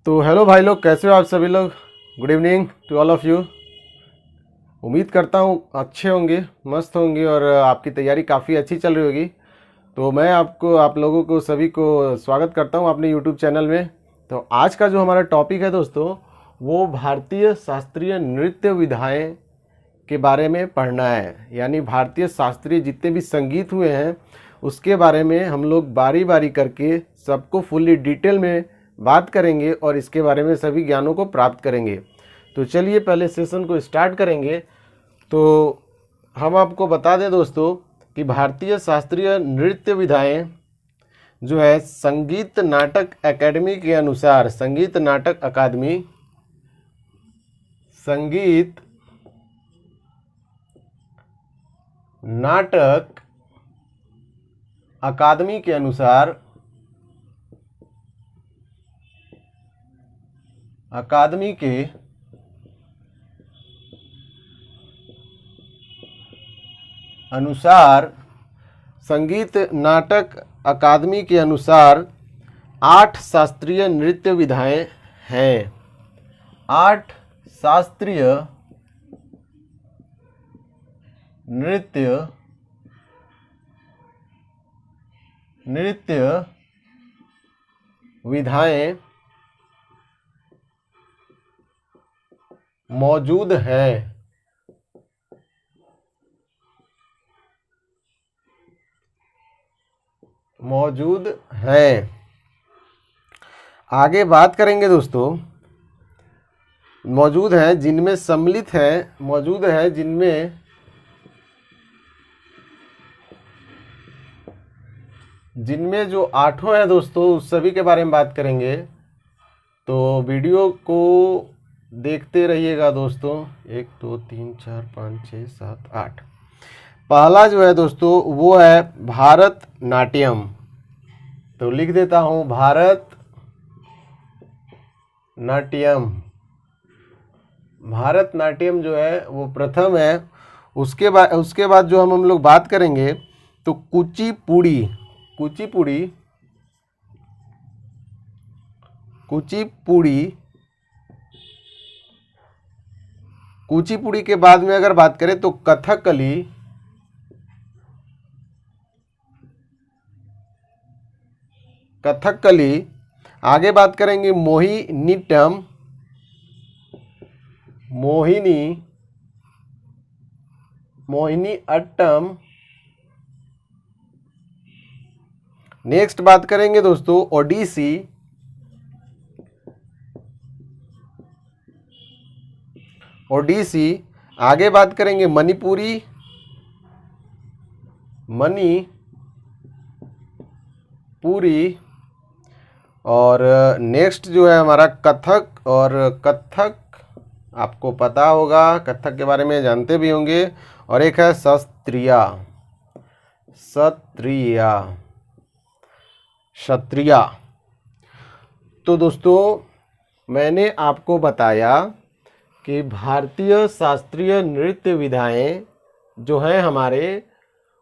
तो हेलो भाई लोग, कैसे हो आप सभी लोग। Good evening to all of you. उम्मीद करता हूँ अच्छे होंगे, मस्त होंगे और आपकी तैयारी काफ़ी अच्छी चल रही होगी। तो मैं आप लोगों को सभी को स्वागत करता हूँ अपने यूट्यूब चैनल में। तो आज का जो हमारा टॉपिक है दोस्तों, वो भारतीय शास्त्रीय नृत्य विधाएं के बारे में पढ़ना है। यानी भारतीय शास्त्रीय जितने भी संगीत हुए हैं उसके बारे में हम लोग बारी बारी करके सबको फुल्ली डिटेल में बात करेंगे और इसके बारे में सभी ज्ञानों को प्राप्त करेंगे। तो चलिए पहले सेशन को स्टार्ट करेंगे। तो हम आपको बता दें दोस्तों कि भारतीय शास्त्रीय नृत्य विधाएं जो है संगीत नाटक अकादमी के अनुसार, संगीत नाटक अकादमी के अनुसार संगीत नाटक अकादमी के अनुसार 8 शास्त्रीय नृत्य विधाएं हैं। 8 शास्त्रीय नृत्य विधाएं मौजूद हैं। आगे बात करेंगे दोस्तों, मौजूद हैं जिनमें सम्मिलित है, मौजूद है जिनमें जो 8 हैं दोस्तों, उस सभी के बारे में बात करेंगे। तो वीडियो को देखते रहिएगा दोस्तों। 1 2 3 4 5 6 7 8। पहला जो है दोस्तों वो है भारतनाट्यम। तो लिख देता हूँ भारतनाट्यम जो है वो प्रथम है। उसके बाद जो हम लोग बात करेंगे तो कुचिपुड़ी के बाद में अगर बात करें तो कथकली। आगे बात करेंगे मोहिनी अट्टम। नेक्स्ट बात करेंगे दोस्तों ओडिसी। आगे बात करेंगे मणिपुरी। और नेक्स्ट जो है हमारा कथक। और कथक आपको पता होगा, कथक के बारे में जानते भी होंगे। और एक है क्षत्रिया। तो दोस्तों मैंने आपको बताया कि भारतीय शास्त्रीय नृत्य विधाएं जो हैं हमारे,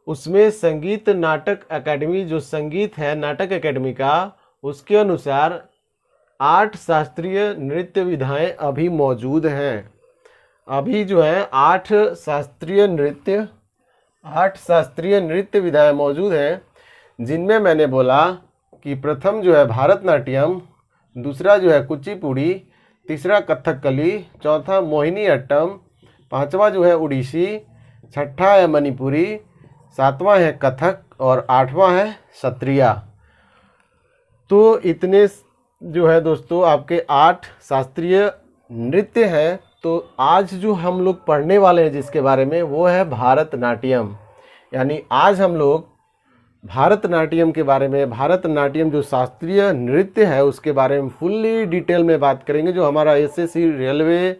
उसमें संगीत नाटक अकादमी जो संगीत है नाटक अकादमी का, उसके अनुसार 8 शास्त्रीय नृत्य विधाएं अभी मौजूद हैं। अभी जो है 8 शास्त्रीय नृत्य विधाएं मौजूद हैं, जिनमें मैंने बोला कि प्रथम जो है भारतनाट्यम, दूसरा जो है कुचिपुड़ी, तीसरा कथकली, चौथा मोहिनी अट्टम, पांचवा जो है उड़ीसी, छठा है मणिपुरी, सातवां है कथक और आठवां है क्षत्रिया। तो इतने जो है दोस्तों आपके 8 शास्त्रीय नृत्य हैं। तो आज जो हम लोग पढ़ने वाले हैं जिसके बारे में, वो है भारतनाट्यम। यानी आज हम लोग भारतनाट्यम के बारे में, भारतनाट्यम जो शास्त्रीय नृत्य है उसके बारे में फुल्ली डिटेल में बात करेंगे। जो हमारा SSC, railway,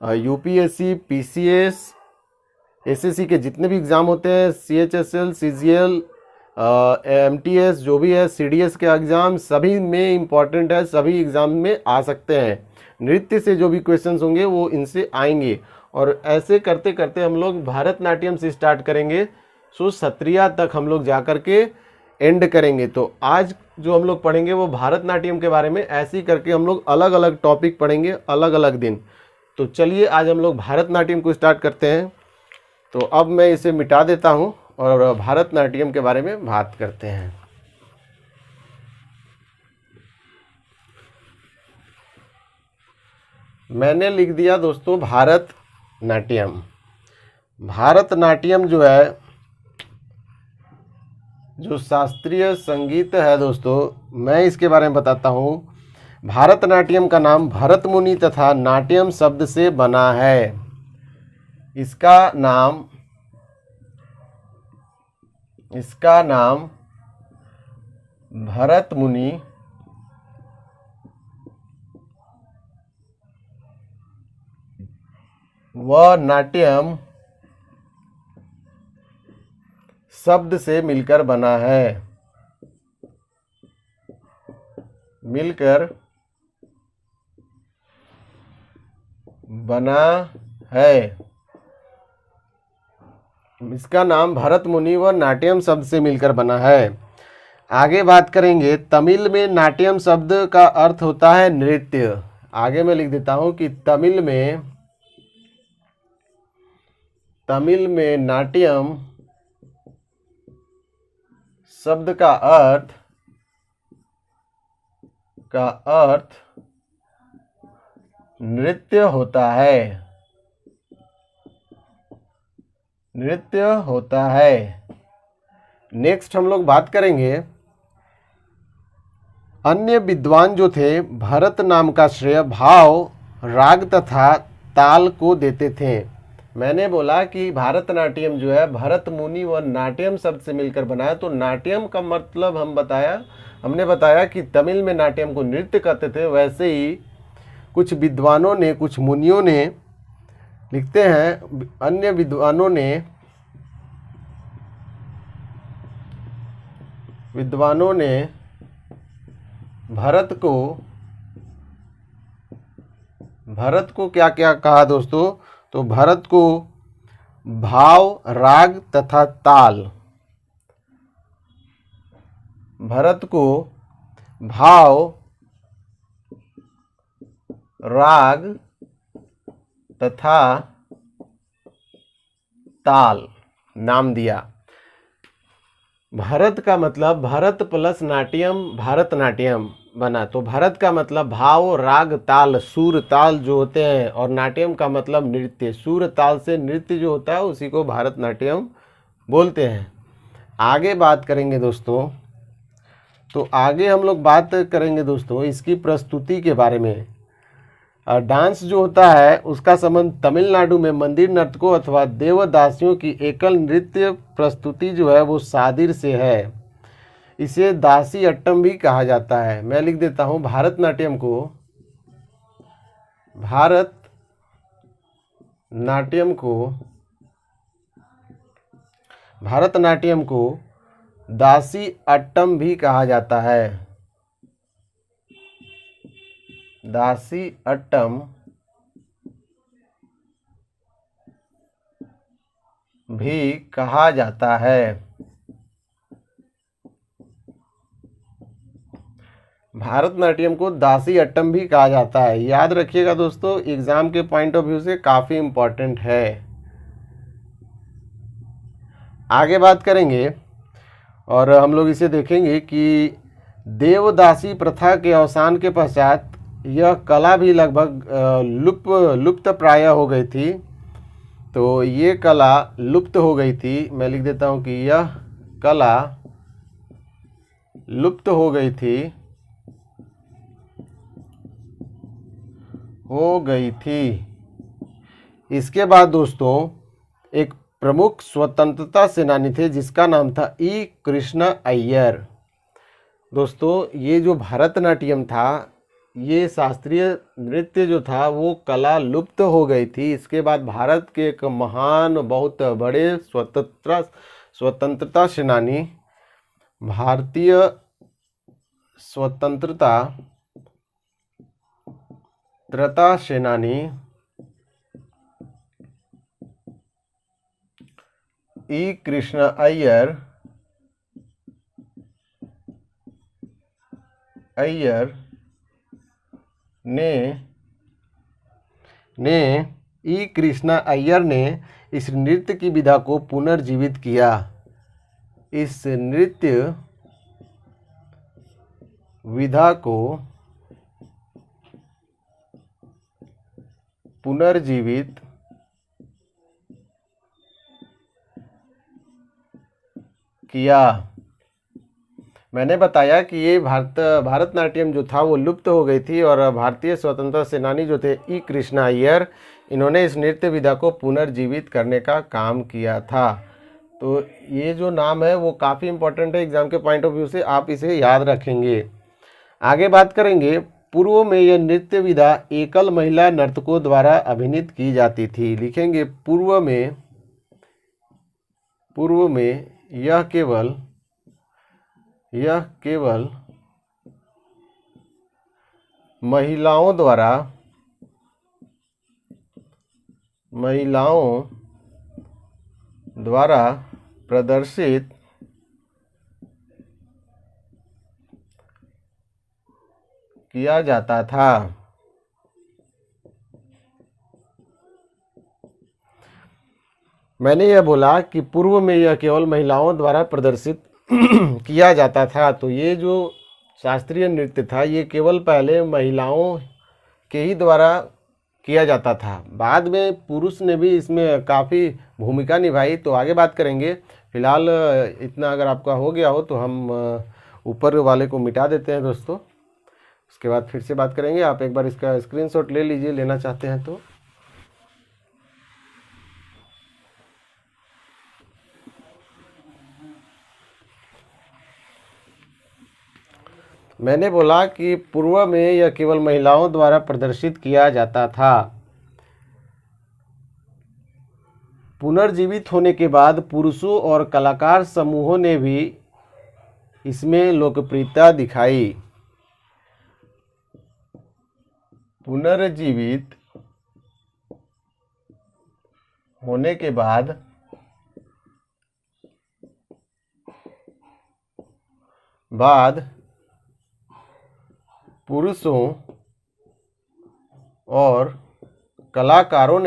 UPSC, PCS, SSC के जितने भी एग्ज़ाम होते हैं, सीएचएसएल, सीजीएल, एमटीएस जो भी है, सीडीएस के एग्ज़ाम, सभी में इम्पॉर्टेंट है, सभी एग्ज़ाम में आ सकते हैं। नृत्य से जो भी क्वेश्चंस होंगे वो इनसे आएंगे। और ऐसे करते करते हम लोग भारतनाट्यम से स्टार्ट करेंगे, सो क्षत्रिया तक हम लोग जा कर के एंड करेंगे। तो आज जो हम लोग पढ़ेंगे वो भारतनाट्यम के बारे में, ऐसे ही करके हम लोग अलग अलग टॉपिक पढ़ेंगे अलग अलग दिन। तो चलिए आज हम लोग भारतनाट्यम को स्टार्ट करते हैं। तो अब मैं इसे मिटा देता हूँ और भारतनाट्यम के बारे में बात करते हैं। मैंने लिख दिया दोस्तों भारतनाट्यम। भारतनाट्यम जो है, जो शास्त्रीय संगीत है दोस्तों, मैं इसके बारे में बताता हूँ। भारतनाट्यम का नाम भरत मुनि तथा नाट्यम शब्द से बना है। इसका नाम भरत मुनि व नाट्यम शब्द से मिलकर बना है। इसका नाम भरत मुनि व नाट्यम शब्द से मिलकर बना है। आगे बात करेंगे, तमिल में नाट्यम शब्द का अर्थ होता है नृत्य। आगे मैं लिख देता हूं कि तमिल में नाट्यम शब्द का अर्थ नृत्य होता है। नेक्स्ट हम लोग बात करेंगे, अन्य विद्वान जो थे भरत नाम का श्रेय भाव, राग तथा ताल को देते थे। मैंने बोला कि भारतनाट्यम जो है भरत मुनि व नाट्यम शब्द से मिलकर बना है। तो नाट्यम का मतलब हमने बताया कि तमिल में नाट्यम को नृत्य कहते थे। वैसे ही कुछ विद्वानों ने, कुछ मुनियों ने लिखते हैं, अन्य विद्वानों ने भरत को क्या क्या कहा दोस्तों? तो भरत को भाव, राग तथा ताल, भरत को भाव, राग तथा ताल नाम दिया। भरत का मतलब भरत प्लस नाट्यम भारतनाट्यम बना। तो भरत का मतलब भाव, राग, ताल, सुर ताल जो होते हैं, और नाट्यम का मतलब नृत्य। सुर ताल से नृत्य जो होता है उसी को भारतनाट्यम बोलते हैं। आगे बात करेंगे दोस्तों, तो आगे हम लोग बात करेंगे दोस्तों इसकी प्रस्तुति के बारे में। डांस जो होता है उसका संबंध तमिलनाडु में मंदिर नर्तकों अथवा देवदासियों की एकल नृत्य प्रस्तुति जो है वो सादिर से है। इसे दासी अट्टम भी कहा जाता है। मैं लिख देता हूँ भारतनाट्यम को दासी अट्टम भी कहा जाता है। दासी अट्टम भी कहा जाता है। भारतनाट्यम को दासी अट्टम भी कहा जाता है। याद रखिएगा दोस्तों, एग्जाम के पॉइंट ऑफ व्यू से काफी इंपॉर्टेंट है। आगे बात करेंगे और हम लोग इसे देखेंगे कि देवदासी प्रथा के अवसान के पश्चात यह कला भी लगभग लुप्त प्राय हो गई थी। तो ये कला लुप्त हो गई थी। मैं लिख देता हूँ कि यह कला लुप्त हो गई थी। इसके बाद दोस्तों एक प्रमुख स्वतंत्रता सेनानी थे जिसका नाम था ई कृष्ण अय्यर। दोस्तों ये जो भारतनाट्यम था, ये शास्त्रीय नृत्य जो था वो कला लुप्त हो गई थी। इसके बाद भारत के एक महान, बहुत बड़े स्वतंत्रता सेनानी, भारतीय स्वतंत्रता सेनानी ई कृष्ण अय्यर अय्यर ने ई कृष्णा अय्यर ने इस नृत्य की विधा को पुनर्जीवित किया। इस नृत्य विधा को पुनर्जीवित किया। मैंने बताया कि ये भारतनाट्यम जो था वो लुप्त हो गई थी और भारतीय स्वतंत्रता सेनानी जो थे ई कृष्णा अय्यर, इन्होंने इस नृत्य विधा को पुनर्जीवित करने का काम किया था। तो ये जो नाम है वो काफ़ी इंपॉर्टेंट है एग्जाम के पॉइंट ऑफ व्यू से, आप इसे याद रखेंगे। आगे बात करेंगे, पूर्व में यह नृत्य विधा एकल महिला नर्तकों द्वारा अभिनीत की जाती थी। लिखेंगे पूर्व में यह केवल महिलाओं द्वारा प्रदर्शित किया जाता था। मैंने यह बोला कि पूर्व में यह केवल महिलाओं द्वारा प्रदर्शित किया जाता था, तो ये जो शास्त्रीय नृत्य था ये केवल पहले महिलाओं के ही द्वारा किया जाता था। बाद में पुरुष ने भी इसमें काफ़ी भूमिका निभाई। तो आगे बात करेंगे। फिलहाल इतना अगर आपका हो गया हो तो हम ऊपर वाले को मिटा देते हैं दोस्तों, उसके बाद फिर से बात करेंगे। आप एक बार इसका स्क्रीनशॉट ले लीजिए, लेना चाहते हैं तो। मैंने बोला कि पूर्व में यह केवल महिलाओं द्वारा प्रदर्शित किया जाता था। पुनर्जीवित होने के बाद पुरुषों और कलाकार समूहों ने भी इसमें लोकप्रियता दिखाई। पुनर्जीवित होने के बाद पुरुषों और कलाकारों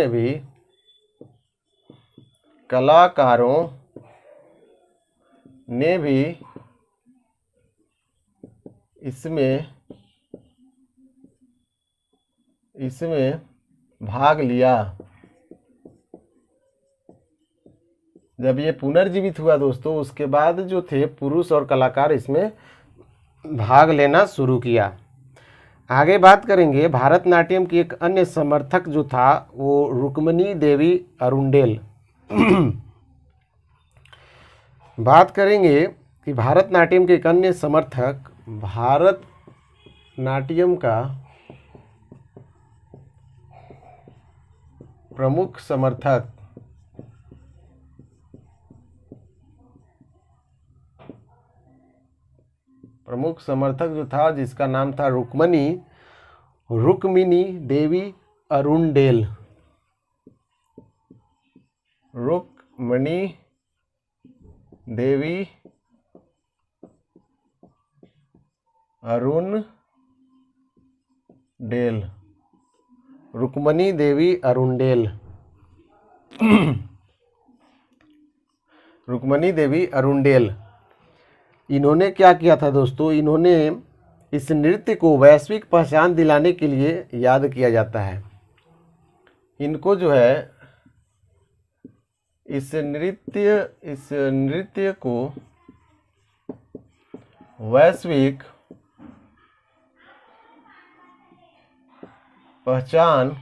ने भी इसमें भाग लिया। जब ये पुनर्जीवित हुआ दोस्तों, उसके बाद जो थे पुरुष और कलाकार इसमें भाग लेना शुरू किया। आगे बात करेंगे, भारतनाट्यम की एक अन्य समर्थक जो था वो रुक्मिणी देवी अरुंडेल। बात करेंगे कि भारतनाट्यम के एक अन्य समर्थक, भारतनाट्यम का प्रमुख समर्थक जो था, जिसका नाम था रुक्मिणी देवी अरुंडेल। रुक्मिणी देवी अरुंडेल। रुक्मिणी देवी अरुंडेल। रुक्मिणी देवी अरुंडेल, इन्होंने क्या किया था दोस्तों, इन्होंने इस नृत्य को वैश्विक पहचान दिलाने के लिए याद किया जाता है। इनको जो है इस नृत्य को वैश्विक पहचान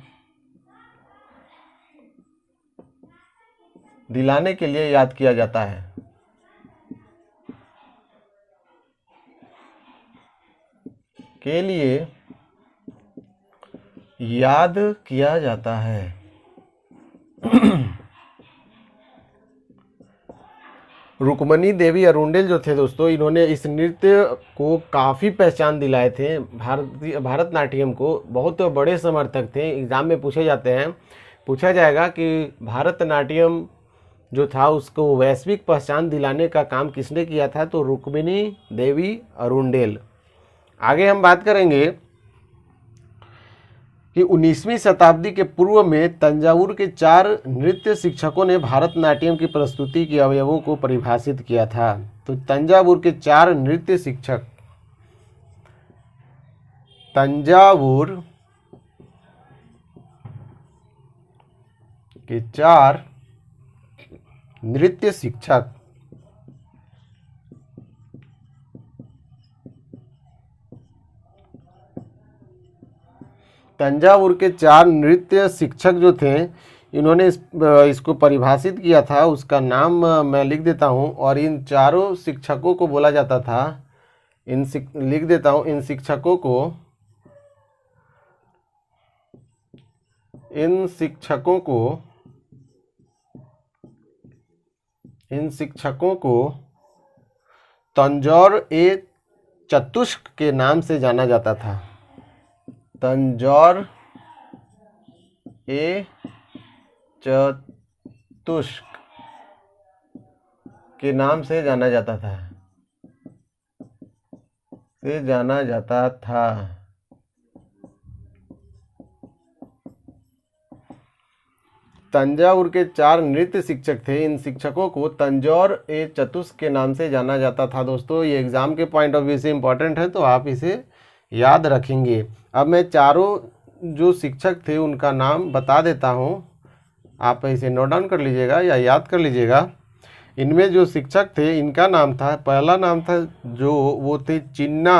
दिलाने के लिए याद किया जाता है। के लिए याद किया जाता है। रुक्मिणी देवी अरुंडेल जो थे दोस्तों, इन्होंने इस नृत्य को काफ़ी पहचान दिलाए थे। भारतनाट्यम को बहुत बड़े समर्थक थे। एग्जाम में पूछा जाएगा कि भारतनाट्यम जो था उसको वैश्विक पहचान दिलाने का काम किसने किया था, तो रुक्मिणी देवी अरुंडेल। आगे हम बात करेंगे कि 19वीं शताब्दी के पूर्व में तंजावुर के 4 नृत्य शिक्षकों ने भारतनाट्यम की प्रस्तुति के अवयवों को परिभाषित किया था। तो तंजावुर के 4 नृत्य शिक्षक, तंजावुर के 4 नृत्य शिक्षक तंजावुर के 4 नृत्य शिक्षक जो थे, इन्होंने इसको परिभाषित किया था। उसका नाम मैं लिख देता हूँ। और इन चारों शिक्षकों को बोला जाता था, लिख देता हूँ, इन शिक्षकों को तंजौर-ए-चतुष्क के नाम से जाना जाता था। तंजौर-ए-चतुष्क के नाम से जाना जाता था। तंजावुर के 4 नृत्य शिक्षक थे। इन शिक्षकों को तंजौर-ए-चतुष्क के नाम से जाना जाता था। दोस्तों, ये एग्जाम के पॉइंट ऑफ व्यू से इम्पोर्टेंट है, तो आप इसे याद रखेंगे। अब मैं चारों जो शिक्षक थे उनका नाम बता देता हूँ, आप इसे नोट डाउन कर लीजिएगा या याद कर लीजिएगा। इनमें जो शिक्षक थे, इनका नाम था, पहला नाम था जो वो थे चिन्ना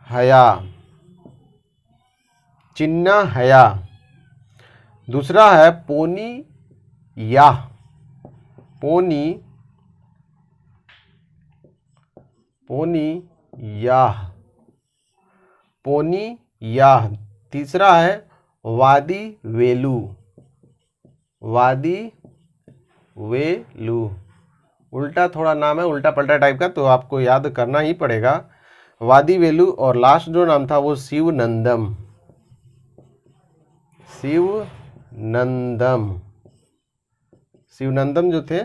हया। दूसरा है पोनी याह। तीसरा है वादी वेलू। उल्टा थोड़ा नाम है, उल्टा पलटा टाइप का, तो आपको याद करना ही पड़ेगा। वादी वेलू। और लास्ट जो नाम था वो शिवनंदम जो थे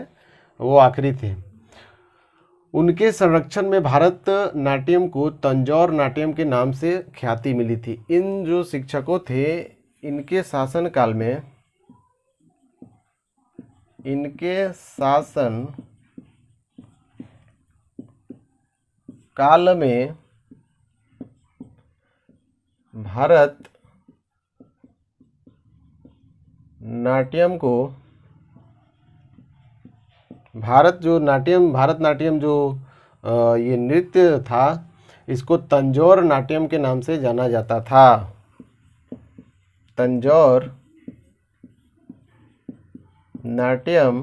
वो आखिरी थे। उनके संरक्षण में भारत नाट्यम को तंजौर नाट्यम के नाम से ख्याति मिली थी। इन जो शिक्षकों थे, इनके शासन काल में भारत नाट्यम जो ये नृत्य था, इसको तंजौर नाट्यम के नाम से जाना जाता था। तंजौर नाट्यम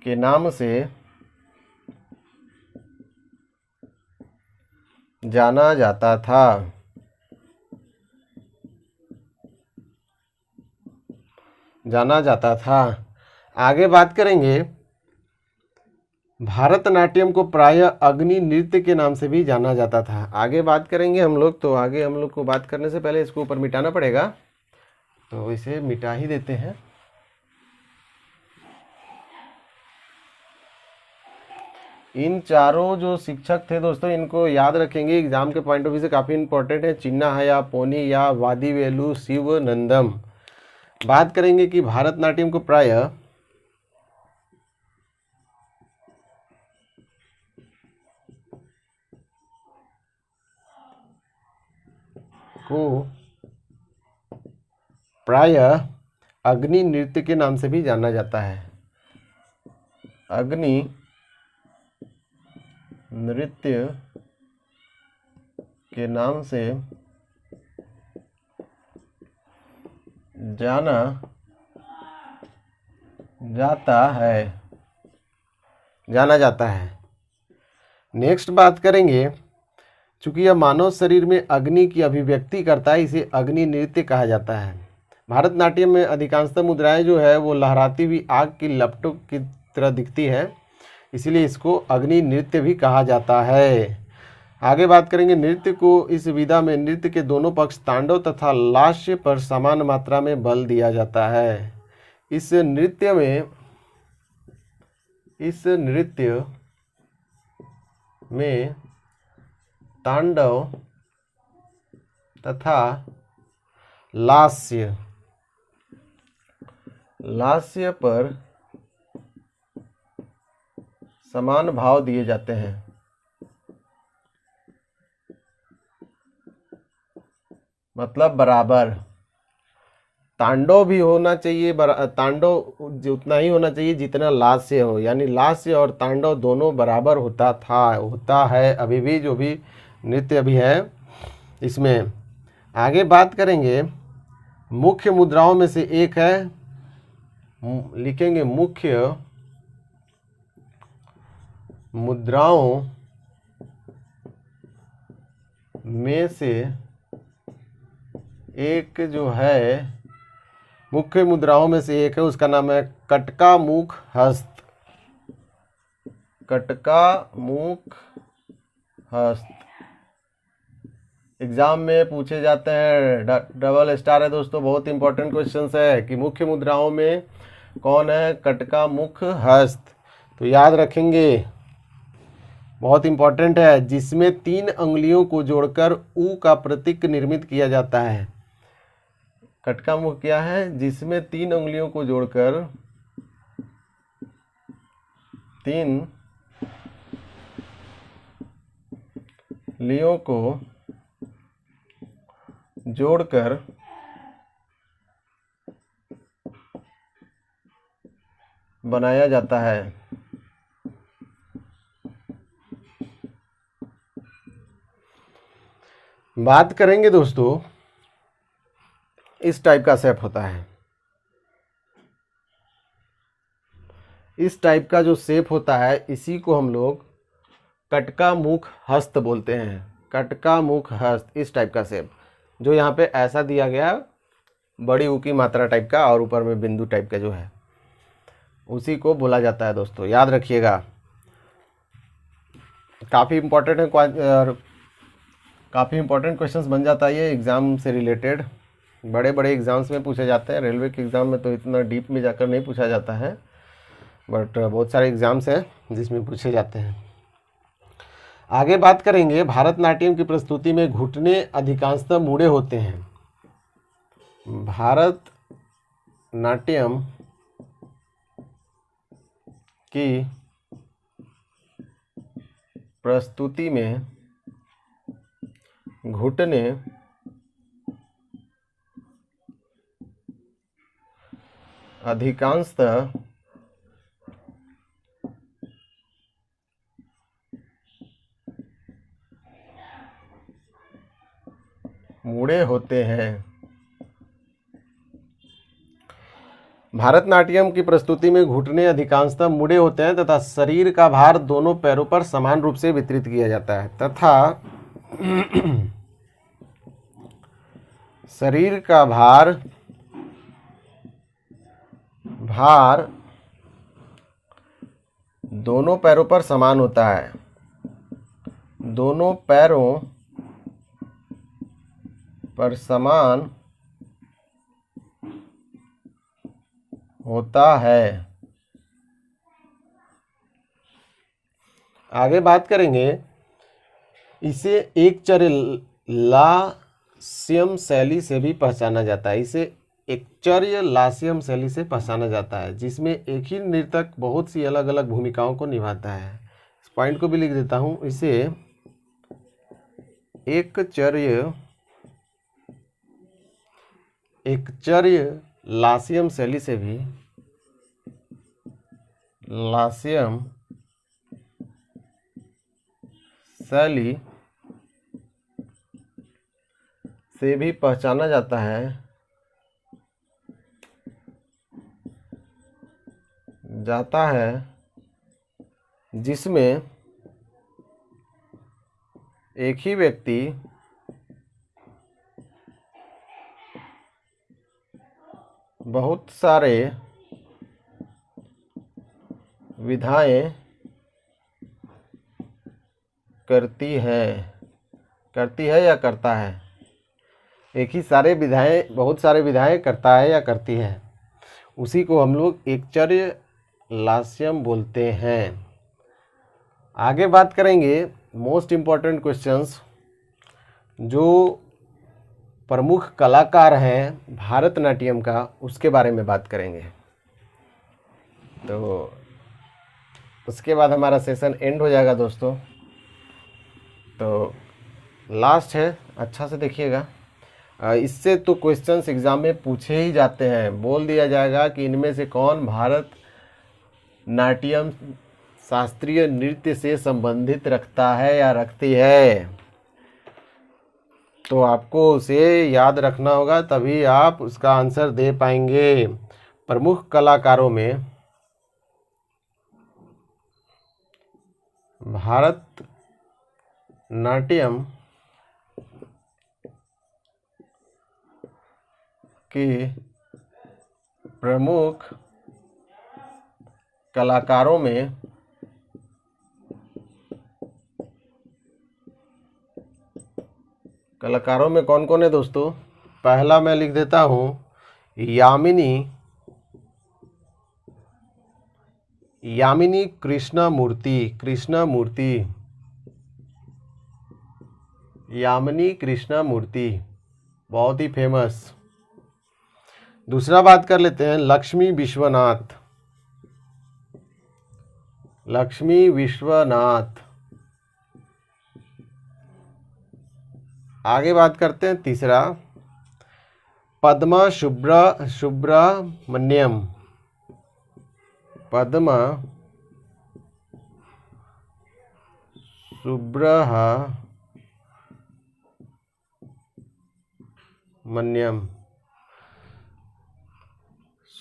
के नाम से जाना जाता था। आगे बात करेंगे, भारतनाट्यम को प्रायः अग्नि नृत्य के नाम से भी जाना जाता था। आगे बात करेंगे हम लोग, तो आगे हम लोग को बात करने से पहले इसको ऊपर मिटाना पड़ेगा, तो इसे मिटा ही देते हैं। इन चारों जो शिक्षक थे दोस्तों, इनको याद रखेंगे, एग्जाम के पॉइंट ऑफ व्यू से काफ़ी इंपॉर्टेंट है। चिन्ना हया, पोनी या, वादी वेलू, शिवनंदम। बात करेंगे कि भारतनाट्यम को प्रायः अग्नि नृत्य के नाम से भी जाना जाता है। अग्नि नृत्य के नाम से जाना जाता है। नेक्स्ट बात करेंगे, चूंकि यह मानव शरीर में अग्नि की अभिव्यक्ति करता है, इसे अग्नि नृत्य कहा जाता है। भारतनाट्यम में अधिकांशतः मुद्राएं जो है वो लहराती हुई आग की लपटों की तरह दिखती है, इसलिए इसको अग्नि नृत्य भी कहा जाता है। आगे बात करेंगे, नृत्य को इस विधा में नृत्य के दोनों पक्ष तांडव तथा लास्य पर समान मात्रा में बल दिया जाता है। इस नृत्य में तांडव तथा लास्य पर समान भाव दिए जाते हैं। मतलब बराबर। तांडव भी होना चाहिए, तांडव उतना ही होना चाहिए जितना लास्य हो, यानी लास्य और तांडव दोनों बराबर होता है अभी भी, जो भी नृत्य अभी है इसमें। आगे बात करेंगे, मुख्य मुद्राओं में से एक है, लिखेंगे मुख्य मुद्राओं में से एक जो है, मुख्य मुद्राओं में से एक है, उसका नाम है कटका मुख हस्त। कटका मुख हस्त एग्जाम में पूछे जाते हैं, डबल स्टार है दोस्तों, बहुत इंपॉर्टेंट क्वेश्चन है कि मुख्य मुद्राओं में कौन है, कटका मुख हस्त। तो याद रखेंगे, बहुत इंपॉर्टेंट है, जिसमें 3 अंगुलियों को जोड़कर ऊ का प्रतीक निर्मित किया जाता है। कटका मुख क्या है, जिसमें 3 अंगुलियों को जोड़कर 3 अंगुलियों को जोड़कर बनाया जाता है। बात करेंगे दोस्तों, इस टाइप का शेप होता है। इस टाइप का जो शेप होता है, इसी को हम लोग कटका मुख हस्त बोलते हैं। कटका मुख हस्त, इस टाइप का शेप जो यहाँ पे ऐसा दिया गया, बड़ी ऊ की मात्रा टाइप का और ऊपर में बिंदु टाइप का जो है, उसी को बोला जाता है दोस्तों, याद रखिएगा। काफ़ी इम्पोर्टेंट है, काफ़ी इम्पोर्टेंट क्वेश्चंस बन जाता है ये एग्ज़ाम से रिलेटेड। बड़े बड़े एग्ज़ाम्स में पूछे जाते हैं, रेलवे के एग्ज़ाम में तो इतना डीप में जाकर नहीं पूछा जाता है, बट बहुत सारे एग्ज़ाम्स हैं जिसमें पूछे जाते हैं। आगे बात करेंगे, भारतनाट्यम की प्रस्तुति में घुटने अधिकांशतः मुड़े होते हैं। भारतनाट्यम की प्रस्तुति में घुटने अधिकांशतः मुड़े होते हैं। भारतनाट्यम की प्रस्तुति में घुटने अधिकांशतः मुड़े होते हैं तथा शरीर का भार दोनों पैरों पर समान रूप से वितरित किया जाता है, तथा शरीर का भार दोनों पैरों पर समान होता है। दोनों पैरों पर समान होता है। आगे बात करेंगे, इसे एकचर्य लास्यम शैली से भी पहचाना जाता है। इसे एकचर्य लास्यम शैली से पहचाना जाता है, जिसमें एक ही नर्तक बहुत सी अलग अलग भूमिकाओं को निभाता है। इस पॉइंट को भी लिख देता हूँ, इसे एकचर्य लास्यम शैली से भी पहचाना जाता है, जिसमें एक ही व्यक्ति बहुत सारे विधाएं करती है या करता है। एक ही सारे विधाएं, बहुत सारे विधाएं करता है या करती है, उसी को हम लोग एकचर्य लास्यम बोलते हैं। आगे बात करेंगे मोस्ट इम्पॉर्टेंट क्वेश्चंस, जो प्रमुख कलाकार हैं भारतनाट्यम का, उसके बारे में बात करेंगे। तो उसके बाद हमारा सेशन एंड हो जाएगा दोस्तों। तो लास्ट है, अच्छा से देखिएगा। इससे तो क्वेश्चंस एग्जाम में पूछे ही जाते हैं। बोल दिया जाएगा कि इनमें से कौन भारत नाट्यम शास्त्रीय नृत्य से संबंधित रखता है या रखती है। तो आपको उसे याद रखना होगा, तभी आप उसका आंसर दे पाएंगे। प्रमुख कलाकारों में भारत नाट्यम के प्रमुख कलाकारों में कौन कौन है दोस्तों। पहला मैं लिख देता हूं, यामिनी कृष्णमूर्ति, बहुत ही फेमस। दूसरा बात कर लेते हैं लक्ष्मी विश्वनाथ। आगे बात करते हैं तीसरा, पद्मा सुब्रमण्यम।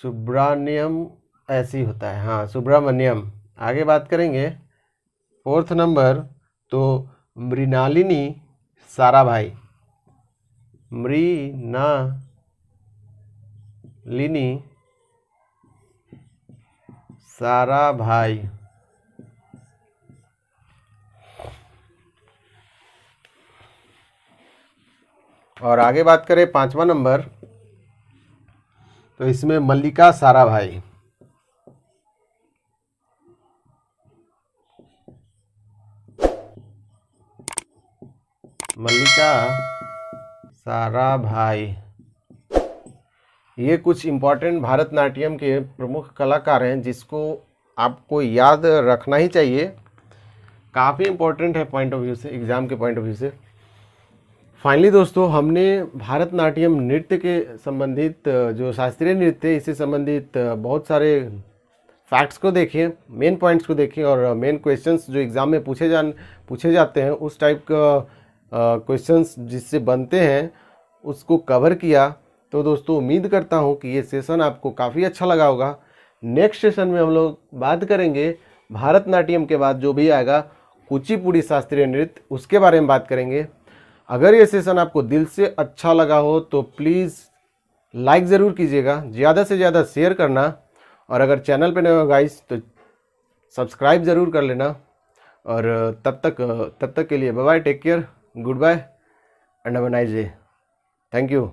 सुब्रमण्यम ऐसी होता है, हाँ सुब्रमण्यम। आगे बात करेंगे फोर्थ नंबर, तो मृणालिनी साराभाई। और आगे बात करें पांचवा नंबर, तो इसमें मल्लिका साराभाई। ये कुछ इम्पोर्टेंट भारतनाट्यम के प्रमुख कलाकार हैं जिसको आपको याद रखना ही चाहिए। काफ़ी इम्पोर्टेंट है पॉइंट ऑफ व्यू से, एग्ज़ाम के पॉइंट ऑफ व्यू से। फाइनली दोस्तों, हमने भारतनाट्यम नृत्य के संबंधित, जो शास्त्रीय नृत्य है, इससे संबंधित बहुत सारे फैक्ट्स को देखें, मेन पॉइंट्स को देखें, और मेन क्वेश्चंस जो एग्ज़ाम में पूछे जाते हैं, उस टाइप का क्वेश्चंस जिससे बनते हैं उसको कवर किया। तो दोस्तों, उम्मीद करता हूं कि ये सेशन आपको काफ़ी अच्छा लगा होगा। नेक्स्ट सेशन में हम लोग बात करेंगे भारतनाट्यम के बाद जो भी आएगा कुचिपुड़ी शास्त्रीय नृत्य, उसके बारे में बात करेंगे। अगर ये सेशन आपको दिल से अच्छा लगा हो तो प्लीज़ लाइक ज़रूर कीजिएगा, ज़्यादा से ज़्यादा शेयर करना, और अगर चैनल पे नए हो गाइस तो सब्सक्राइब ज़रूर कर लेना। और तब तक के लिए bye bye, take care, good bye and have a nice day. Thank you.